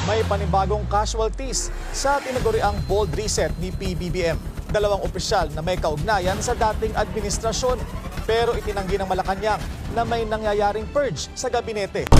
May panibagong casualties sa tinaguriang bold reset ni PBBM. Dalawang opisyal na may kaugnayan sa dating administrasyon. Pero itinanggi ng Malacanang na may nangyayaring purge sa gabinete.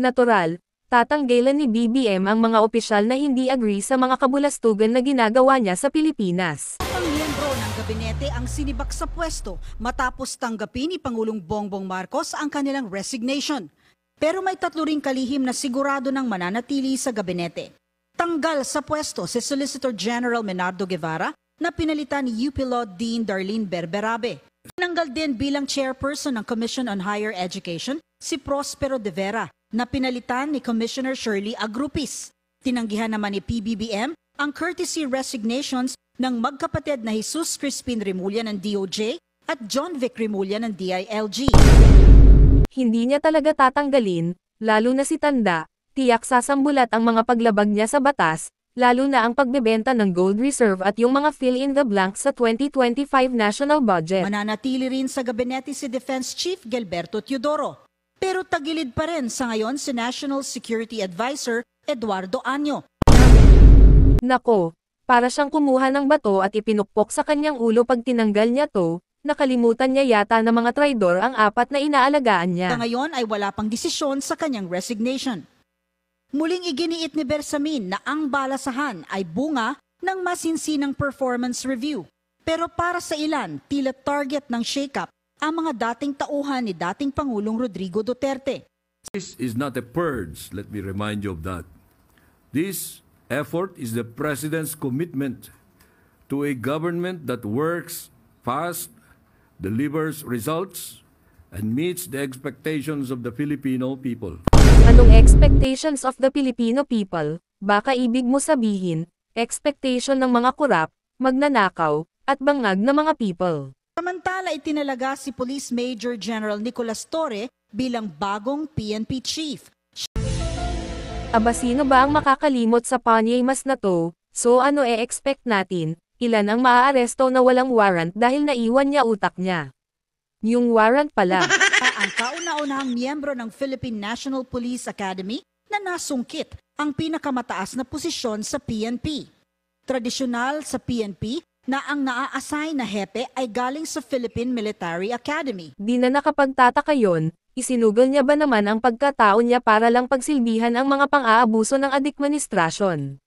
Natural, tatanggilan ni BBM ang mga opisyal na hindi agree sa mga kabulastugan na ginagawa niya sa Pilipinas. Ang miyembro ng gabinete ang sinibak sa pwesto matapos tanggapin ni Pangulong Bongbong Marcos ang kanilang resignation. Pero may tatlo ring kalihim na sigurado ng mananatili sa gabinete. Tanggal sa pwesto si Solicitor General Menardo Guevara na pinalitan ni UP Law Dean Darlene Berberabe. Tinanggal din bilang chairperson ng Commission on Higher Education si Prospero de Vera na pinalitan ni Commissioner Shirley Agrupis. Tinanggihan naman ni PBBM ang courtesy resignations ng magkapatid na Jesus Crispin Remulla ng DOJ at John Vic Remulla ng DILG. Hindi niya talaga tatanggalin, lalo na si Tanda, tiyak sasambulat ang mga paglabag niya sa batas, lalo na ang pagbebenta ng gold reserve at yung mga fill-in-the-blank sa 2025 national budget. Mananatili rin sa gabinete si Defense Chief Gilberto Teodoro. Pero tagilid pa rin sa ngayon si National Security Advisor Eduardo Año. Nako, para siyang kumuha ng bato at ipinukpok sa kanyang ulo pag tinanggal niya to, nakalimutan niya yata na mga traidor ang apat na inaalagaan niya. Sa ngayon ay wala pang desisyon sa kanyang resignation. Muling iginiit ni Bersamin na ang balasahan ay bunga ng masinsinang performance review. Pero para sa ilan, tila target ng shake-up ang mga dating tauhan ni dating Pangulong Rodrigo Duterte. This is not a purge, let me remind you of that. This effort is the President's commitment to a government that works fast, delivers results, and meets the expectations of the Filipino people. Anong expectations of the Filipino people? Baka ibig mo sabihin, expectation ng mga kurap, magnanakaw, at bangag na mga people. Samantala itinalaga si Police Major General Nicolas Torre bilang bagong PNP Chief. Aba sino ba ang makakalimot sa panyamas na to? So ano expect natin? Ilan ang maaaresto na walang warrant dahil naiwan niya utak niya? Yung warrant pala. Ang kauna-unahang miyembro ng Philippine National Police Academy na nasungkit ang pinakamataas na posisyon sa PNP. Tradisyonal sa PNP na ang naa-assign na hepe ay galing sa Philippine Military Academy. Di na nakapagtataka yon, isinugol niya ba naman ang pagkataon niya para lang pagsilbihan ang mga pang-aabuso ng administrasyon?